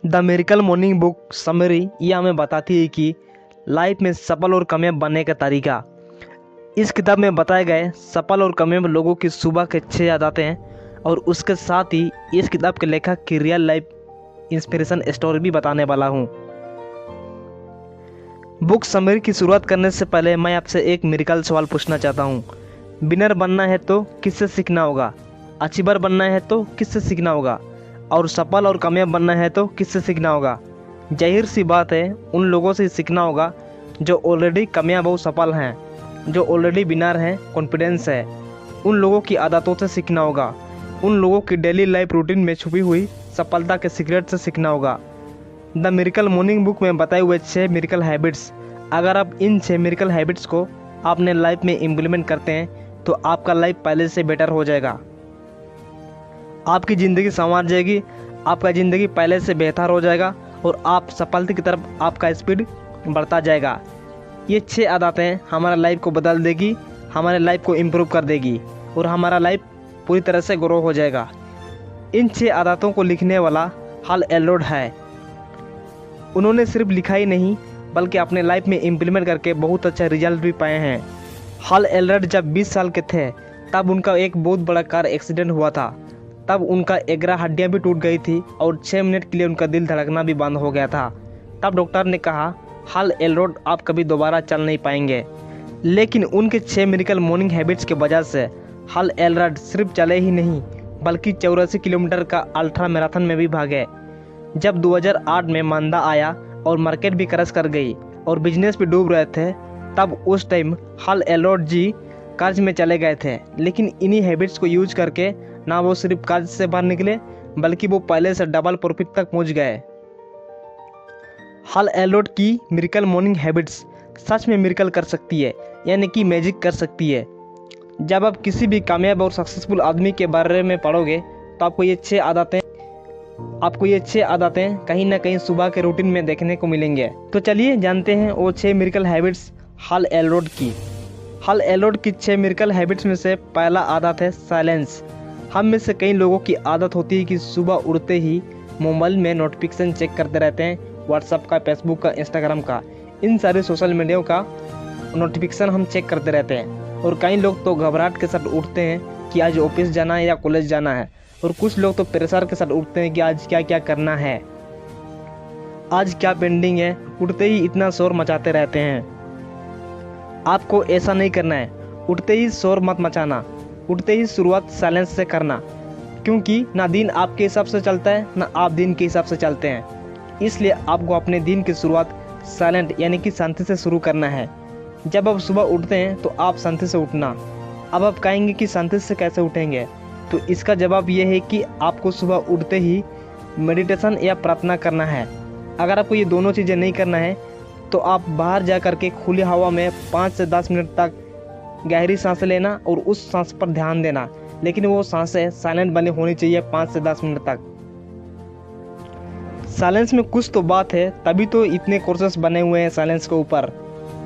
The miracle morning book summary यह हमें बताती है कि लाइफ में सफल और कामयाब बनने का तरीका। इस किताब में बताए गए सफल और कामयाब लोगों की सुबह के 6 आदतें हैं और उसके साथ ही इस किताब के लेखक की रियल लाइफ इंस्पिरेशन स्टोरी भी बताने वाला हूँ। बुक समरी की शुरुआत करने से पहले मैं आपसे एक मिरेकल सवाल पूछना चाहता हूँ। विनर बनना है तो किससे सीखना होगा? अचीवर बनना है तो किससे सीखना होगा? और सफल और कामयाब बनना है तो किससे सीखना होगा? जाहिर सी बात है, उन लोगों से सीखना होगा जो ऑलरेडी कामयाब और सफल हैं, जो ऑलरेडी विनर हैं, कॉन्फिडेंस है। उन लोगों की आदतों से सीखना होगा, उन लोगों की डेली लाइफ रूटीन में छुपी हुई सफलता के सीक्रेट से सीखना होगा। द मिरेकल मॉर्निंग बुक में बताए हुए 6 मिरेकल हैबिट्स, अगर आप इन 6 मिरेकल हैबिट्स को अपने लाइफ में इम्प्लीमेंट करते हैं तो आपका लाइफ पहले से बेटर हो जाएगा, आपकी ज़िंदगी संवार जाएगी, आपका ज़िंदगी पहले से बेहतर हो जाएगा और आप सफलता की तरफ आपका स्पीड बढ़ता जाएगा। ये 6 आदतें हमारा लाइफ को बदल देगी, हमारे लाइफ को इम्प्रूव कर देगी और हमारा लाइफ पूरी तरह से ग्रो हो जाएगा। इन 6 आदतों को लिखने वाला हल एल्रोड है। उन्होंने सिर्फ लिखा ही नहीं बल्कि अपने लाइफ में इम्प्लीमेंट करके बहुत अच्छा रिजल्ट भी पाए हैं। हल एल्रोड जब 20 साल के थे तब उनका एक बहुत बड़ा कार एक्सीडेंट हुआ था। तब उनका 11 हड्डियाँ भी टूट गई थी और 6 मिनट के लिए उनका दिल धड़कना भी बंद हो गया था। तब डॉक्टर ने कहा, हल एल्रोड आप कभी दोबारा चल नहीं पाएंगे। लेकिन उनके 6 मिरेकल मॉर्निंग हैबिट्स के वजह से हल एल्रोड सिर्फ चले ही नहीं बल्कि 84 किलोमीटर का अल्ट्रा मैराथन में भी भागे। जब 2008 में मंदा आया और मार्केट भी क्रैश कर गई और बिजनेस भी डूब रहे थे, तब उस टाइम हल एल्रोड जी कर्ज में चले गए थे। लेकिन इन्हीं हैबिट्स को यूज करके ना वो सिर्फ कर्ज से बाहर निकले बल्कि वो पहले से डबल प्रॉफिट तक पहुंच गए। हल एल्रोड की मिरेकल मॉर्निंग हैबिट्स सच में मिरेकल कर सकती है, यानी कि मैजिक कर सकती है। जब आप किसी भी कामयाब और सक्सेसफुल आदमी के बारे में पढ़ोगे तो आपको ये 6 आदतें कहीं ना कहीं सुबह के रूटीन में देखने को मिलेंगे। तो चलिए जानते हैं वो 6 मिरेकल हैबिट्स हल एल्रोड की। हल एल्रोड की 6 मिरेकल हैबिट्स में से पहला आदत है साइलेंस। हम में से कई लोगों की आदत होती है कि सुबह उठते ही मोबाइल में नोटिफिकेशन चेक करते रहते हैं, व्हाट्सएप का, फेसबुक का, इंस्टाग्राम का, इन सारे सोशल मीडिया का नोटिफिकेशन हम चेक करते रहते हैं। और कई लोग तो घबराहट के साथ उठते हैं कि आज ऑफिस जाना है या कॉलेज जाना है, और कुछ लोग तो प्रेशर के साथ उठते हैं कि आज क्या क्या करना है, आज क्या पेंडिंग है। उठते ही इतना शोर मचाते रहते हैं। आपको ऐसा नहीं करना है। उठते ही शोर मत मचाना, उठते ही शुरुआत साइलेंस से करना, क्योंकि ना दिन आपके हिसाब से चलता है ना आप दिन के हिसाब से चलते हैं। इसलिए आपको अपने दिन की शुरुआत साइलेंट यानी कि शांति से शुरू करना है। जब आप सुबह उठते हैं तो आप शांति से उठना। अब आप कहेंगे कि शांति से कैसे उठेंगे, तो इसका जवाब ये है कि आपको सुबह उठते ही मेडिटेशन या प्रार्थना करना है। अगर आपको ये दोनों चीज़ें नहीं करना है तो आप बाहर जा कर के खुली हवा में 5 से 10 मिनट तक गहरी सांसें लेना और उस सांस पर ध्यान देना। लेकिन वो सांसें साइलेंट बनी होनी चाहिए 5 से 10 मिनट तक। साइलेंस में कुछ तो बात है, तभी तो इतने कोर्सेस बने हुए हैं साइलेंस के ऊपर।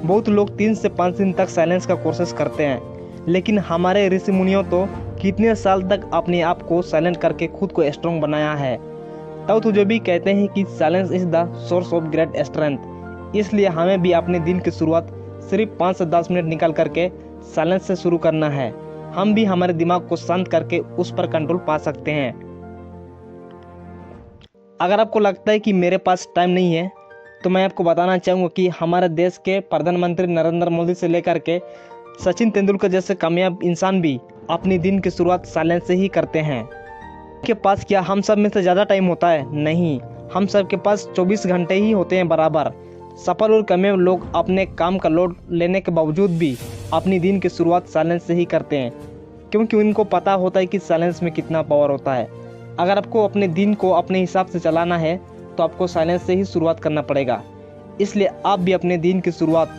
बहुत लोग 3 से 5 दिन तक साइलेंस का कोर्सेस करते हैं, लेकिन हमारे ऋषि मुनियों तो कितने साल तक अपने आप को साइलेंट करके खुद को स्ट्रॉन्ग बनाया है। तब तो जो भी कहते हैं कि silence is the source of great strength. इसलिए हमें भी अपने दिन की शुरुआत सिर्फ 5 से 10 मिनट निकाल करके साइलेंस से शुरू करना है। हम भी हमारे दिमाग को शांत करके उस पर कंट्रोल पा सकते हैं। अगर आपको लगता है कि मेरे पास टाइम नहीं है तो मैं आपको बताना चाहूँगा कि हमारे देश के प्रधानमंत्री नरेंद्र मोदी से लेकर के सचिन तेंदुलकर जैसे कामयाब इंसान भी अपनी दिन की शुरुआत साइलेंस से ही करते हैं। के पास क्या हम सब में से ज़्यादा टाइम होता है? नहीं, हम सब के पास 24 घंटे ही होते हैं बराबर। सफल और कामयाब लोग अपने काम का लोड लेने के बावजूद भी अपनी दिन की शुरुआत साइलेंस से ही करते हैं, क्योंकि उनको पता होता है कि साइलेंस में कितना पावर होता है। अगर आपको अपने दिन को अपने हिसाब से चलाना है तो आपको साइलेंस से ही शुरुआत करना पड़ेगा। इसलिए आप भी अपने दिन की शुरुआत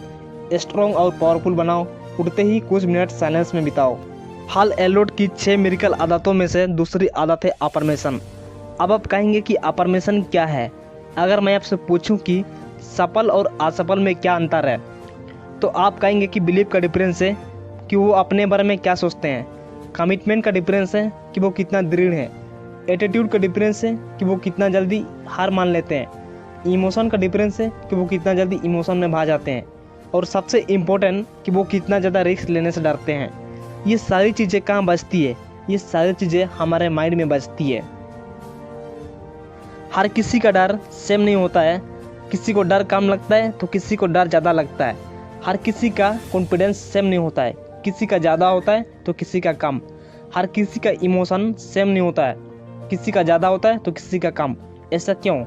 स्ट्रॉन्ग और पावरफुल बनाओ। उठते ही कुछ मिनट साइलेंस में बिताओ। हल एल्रोड की 6 मिरेकल आदतों में से दूसरी आदत है अफर्मेशन। अब आप कहेंगे कि अफर्मेशन क्या है? अगर मैं आपसे पूछूं कि सफल और असफल में क्या अंतर है, तो आप कहेंगे कि बिलीव का डिफरेंस है कि वो अपने बारे में क्या सोचते हैं, कमिटमेंट का डिफरेंस है कि वो कितना दृढ़ है, एटीट्यूड का डिफरेंस है कि वो कितना जल्दी हार मान लेते हैं, इमोशन का डिफरेंस है कि वो कितना जल्दी इमोशन में भा जाते हैं, और सबसे इम्पोर्टेंट कि वो कितना ज़्यादा रिस्क लेने से डरते हैं। ये सारी चीज़ें कहाँ बचती है? ये सारी चीज़ें हमारे माइंड में बचती है। हर किसी का डर सेम नहीं होता है, किसी को डर कम लगता है तो किसी को डर ज़्यादा लगता है। हर किसी का कॉन्फिडेंस सेम नहीं होता है, किसी का ज़्यादा होता है तो किसी का कम। हर किसी का इमोशन सेम नहीं होता है, किसी का ज़्यादा होता है तो किसी का कम। ऐसा क्यों?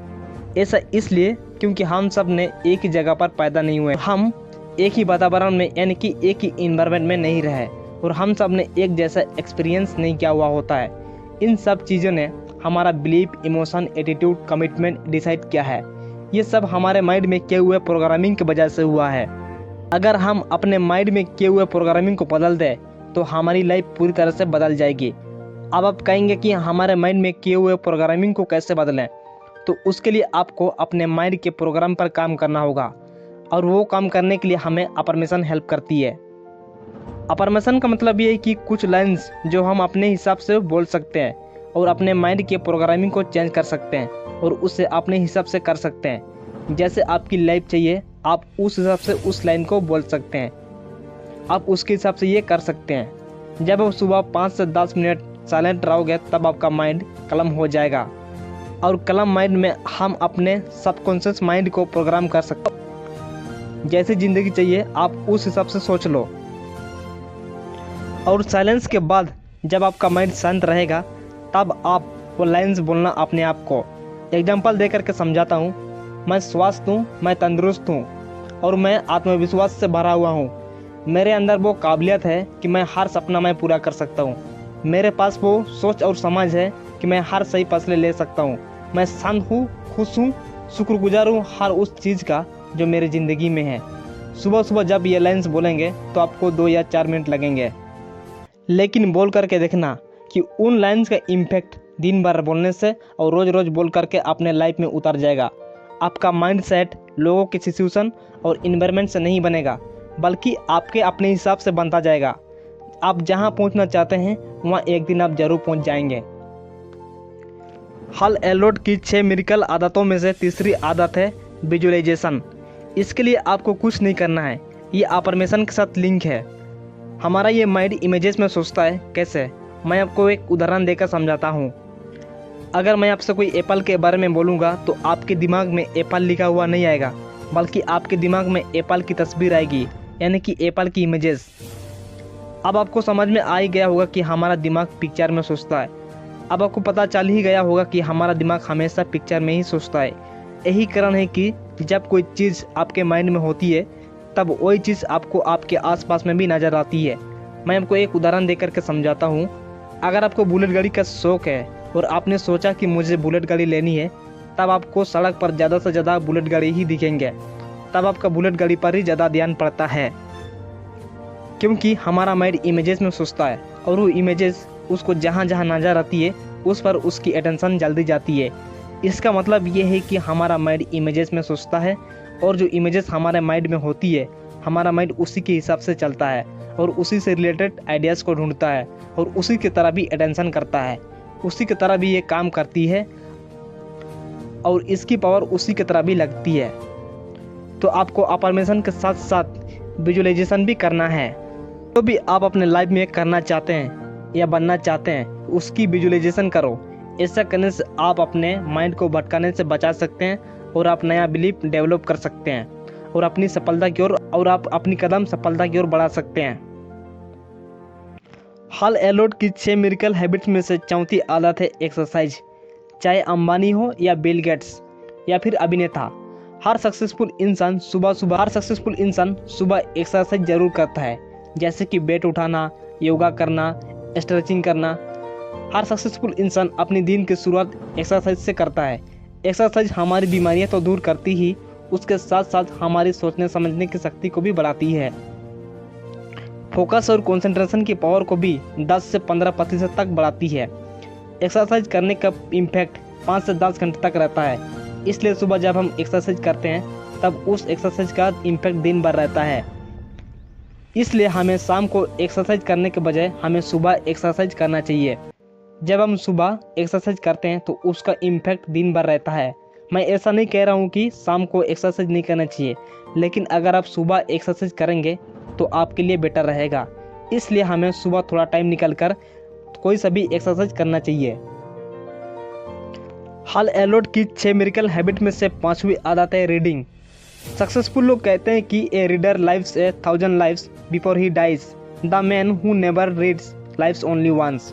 ऐसा इसलिए क्योंकि हम सब ने एक ही जगह पर पैदा नहीं हुए, हम एक ही वातावरण में यानी कि एक ही इन्वायरमेंट में नहीं रहे, और हम सब ने एक जैसा एक्सपीरियंस नहीं किया हुआ होता है। इन सब चीज़ों ने हमारा belief, emotion, attitude, commitment decide किया है। ये सब हमारे माइंड में किए हुए प्रोग्रामिंग की वजह से हुआ है। अगर हम अपने माइंड में किए हुए प्रोग्रामिंग को बदल दें तो हमारी लाइफ पूरी तरह से बदल जाएगी। अब आप कहेंगे कि हमारे माइंड में किए हुए प्रोग्रामिंग को कैसे बदलें, तो उसके लिए आपको अपने माइंड के प्रोग्राम पर काम करना होगा, और वो काम करने के लिए हमें अफर्मेशन हेल्प करती है। अफर्मेशन का मतलब ये है कि कुछ लाइन्स जो हम अपने हिसाब से बोल सकते हैं और अपने माइंड के प्रोग्रामिंग को चेंज कर सकते हैं और उसे अपने हिसाब से कर सकते हैं। जैसे आपकी लाइफ चाहिए, आप उस हिसाब से उस लाइन को बोल सकते हैं, आप उसके हिसाब से ये कर सकते हैं। जब आप सुबह 5 से 10 मिनट साइलेंट रहोगे तब आपका माइंड कलम हो जाएगा, और कलम माइंड में हम अपने सबकॉन्शियस माइंड को प्रोग्राम कर सकते हैं। जैसी ज़िंदगी चाहिए आप उस हिसाब से सोच लो। और साइलेंस के बाद जब आपका माइंड शांत रहेगा तब आप वो लाइन्स बोलना अपने आप को। एग्जाम्पल दे करके समझाता हूँ। मैं स्वस्थ हूँ, मैं तंदुरुस्त हूँ और मैं आत्मविश्वास से भरा हुआ हूँ। मेरे अंदर वो काबिलियत है कि मैं हर सपना मैं पूरा कर सकता हूँ। मेरे पास वो सोच और समझ है कि मैं हर सही फैसले ले सकता हूँ। मैं शांत हूँ, खुश हूँ, शुक्रगुजार हूँ हर उस चीज़ का जो मेरी ज़िंदगी में है। सुबह सुबह जब ये लाइन्स बोलेंगे तो आपको 2 या 4 मिनट लगेंगे, लेकिन बोल करके देखना कि उन लाइन्स का इम्पैक्ट दिन भर बोलने से और रोज़ रोज़ बोल करके अपने लाइफ में उतर जाएगा। आपका माइंड सेट लोगों के सिचुएशन और इन्वायरमेंट से नहीं बनेगा, बल्कि आपके अपने हिसाब से बनता जाएगा। आप जहां पहुंचना चाहते हैं वहां एक दिन आप जरूर पहुंच जाएंगे। हल एल्रोड की 6 मिरेकल आदतों में से तीसरी आदत है विजुअलाइजेशन। इसके लिए आपको कुछ नहीं करना है, ये अफर्मेशन के साथ लिंक है। हमारा ये माइंड इमेजेस में सोचता है। कैसे? मैं आपको एक उदाहरण देकर समझाता हूँ। अगर मैं आपसे कोई एप्पल के बारे में बोलूँगा तो आपके दिमाग में एप्पल लिखा हुआ नहीं आएगा, बल्कि आपके दिमाग में एप्पल की तस्वीर आएगी, यानी कि एप्पल की इमेजेस। अब आपको समझ में आ ही गया होगा कि हमारा दिमाग पिक्चर में सोचता है। अब आपको पता चल ही गया होगा कि हमारा दिमाग हमेशा पिक्चर में ही सोचता है। यही कारण है कि जब कोई चीज़ आपके माइंड में होती है तब वही चीज़ आपको आपके आसपास में भी नज़र आती है। मैं आपको एक उदाहरण देकर के समझाता हूँ। अगर आपको बुलेट गाड़ी का शौक़ है और आपने सोचा कि मुझे बुलेट गाड़ी लेनी है, तब आपको सड़क पर ज़्यादा से ज़्यादा बुलेट गाड़ी ही दिखेंगे। तब आपका बुलेट गाड़ी पर ही ज़्यादा ध्यान पड़ता है, क्योंकि हमारा माइंड इमेजेस में सोचता है और वो इमेजेस उसको जहाँ जहाँ नज़र आती है उस पर उसकी अटेंशन जल्दी जाती है। इसका मतलब ये है कि हमारा माइंड इमेजेस में सोचता है, और जो इमेजेस हमारे माइंड में होती है हमारा माइंड उसी के हिसाब से चलता है और उसी से रिलेटेड आइडियाज़ को ढूंढता है और उसी की तरह भी अटेंशन करता है, उसी की तरह भी ये काम करती है और इसकी पावर उसी की तरह भी लगती है। तो आपको अफर्मेशन के साथ साथ विजुअलाइजेशन भी करना है। तो भी आप अपने लाइफ में करना चाहते हैं या बनना चाहते हैं, उसकी विजुअलाइजेशन करो। ऐसा करने से आप अपने माइंड को भटकाने से बचा सकते हैं और आप नया बिलीफ डेवलप कर सकते हैं और अपनी सफलता की ओर और आप अपनी कदम सफलता की ओर बढ़ा सकते हैं। हल एल्रोड की 6 मिरेकल हैबिट्स में से चौथी आदत है एक्सरसाइज। चाहे अंबानी हो या बिल गेट्स या फिर अभिनेता, हर सक्सेसफुल इंसान सुबह एक्सरसाइज जरूर करता है, जैसे कि वेट उठाना, योगा करना, स्ट्रेचिंग करना। हर सक्सेसफुल इंसान अपनी दिन की शुरुआत एक्सरसाइज से करता है। एक्सरसाइज हमारी बीमारियां तो दूर करती ही, उसके साथ साथ हमारी सोचने समझने की शक्ति को भी बढ़ाती है। फोकस और कंसंट्रेशन की पावर को भी 10 से 15% तक बढ़ाती है। एक्सरसाइज करने का इम्पैक्ट 5 से 10 घंटे तक रहता है, इसलिए सुबह जब हम एक्सरसाइज करते हैं तब उस एक्सरसाइज का इम्पैक्ट दिन भर रहता है। इसलिए हमें शाम को एक्सरसाइज करने के बजाय हमें सुबह एक्सरसाइज करना चाहिए। जब हम सुबह एक्सरसाइज करते हैं तो उसका इम्पैक्ट दिन भर रहता है। मैं ऐसा नहीं कह रहा हूँ कि शाम को एक्सरसाइज नहीं करना चाहिए, लेकिन अगर आप सुबह एक्सरसाइज करेंगे तो आपके लिए बेटर रहेगा। इसलिए हमें सुबह थोड़ा टाइम निकाल कर कोई सा भी एक्सरसाइज करना चाहिए। हल एलोट की 6 मिरेकल हैबिट में से 5वीं आदत है रीडिंग। सक्सेसफुल लोग कहते हैं कि a reader lives a 1000 lives before he dies, the man who never reads lives only once.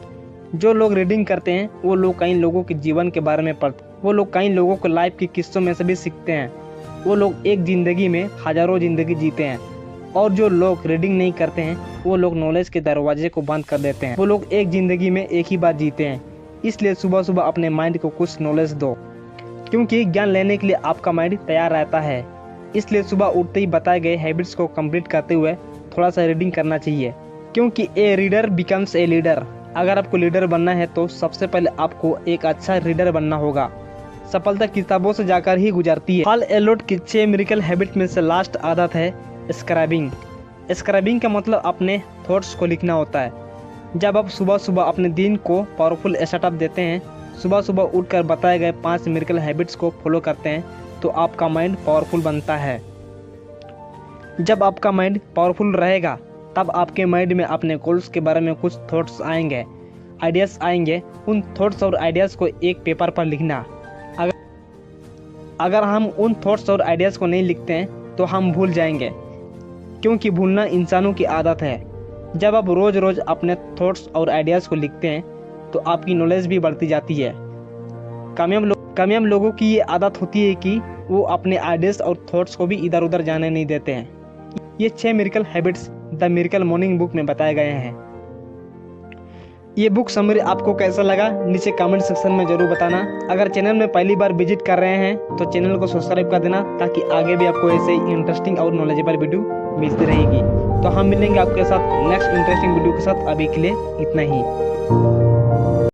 जो लोग रीडिंग करते हैं वो लोग कई लोगों के जीवन के बारे में पढ़ते, वो लोग कई लोगों को लाइफ की किस्सों में से भी सीखते हैं। वो लोग एक ज़िंदगी में हज़ारों ज़िंदगी जीते हैं। और जो लोग रीडिंग नहीं करते हैं वो लोग नॉलेज के दरवाजे को बंद कर देते हैं। वो लोग एक ज़िंदगी में एक ही बार जीते हैं। इसलिए सुबह सुबह अपने माइंड को कुछ नॉलेज दो, क्योंकि ज्ञान लेने के लिए आपका माइंड तैयार रहता है। इसलिए सुबह उठते ही बताए गए हैबिट्स को कंप्लीट करते हुए थोड़ा सा रीडिंग करना चाहिए, क्योंकि ए रीडर बिकम्स ए लीडर। अगर आपको लीडर बनना है तो सबसे पहले आपको एक अच्छा रीडर बनना होगा। सफलता किताबों से जाकर ही गुजरती है। हल एलोट की 6 मिरेकल हैबिट में से लास्ट आदत है स्क्राइबिंग। स्क्राइबिंग का मतलब अपने थॉट्स को लिखना होता है। जब आप सुबह सुबह अपने दिन को पावरफुल स्टार्टअप देते हैं, सुबह सुबह उठकर बताए गए 5 मिरेकल हैबिट्स को फॉलो करते हैं, तो आपका माइंड पावरफुल बनता है। जब आपका माइंड पावरफुल रहेगा तब आपके माइंड में अपने गोल्स के बारे में कुछ थॉट्स आएंगे, आइडियाज़ आएंगे। उन थॉट्स और आइडियाज़ को एक पेपर पर लिखना। अगर हम उन थॉट्स और आइडियाज़ को नहीं लिखते हैं तो हम भूल जाएंगे, क्योंकि भूलना इंसानों की आदत है। जब आप रोज़ रोज़ अपने थॉट्स और आइडियाज़ को लिखते हैं तो आपकी नॉलेज भी बढ़ती जाती है। कामयाब लोगों की ये आदत होती है कि वो अपने आइडियाज़ और थॉट्स को भी इधर उधर जाने नहीं देते हैं। ये 6 miracle habits the miracle morning book में बताए गए हैं। ये बुक समरी आपको कैसा लगा नीचे कमेंट सेक्शन में ज़रूर बताना। अगर चैनल में पहली बार विजिट कर रहे हैं तो चैनल को सब्सक्राइब कर देना, ताकि आगे भी आपको ऐसे ही इंटरेस्टिंग और नॉलेजेबल वीडियो मिलती रहेगी। तो हम मिलेंगे आपके साथ नेक्स्ट इंटरेस्टिंग वीडियो के साथ। अभी के लिए इतना ही।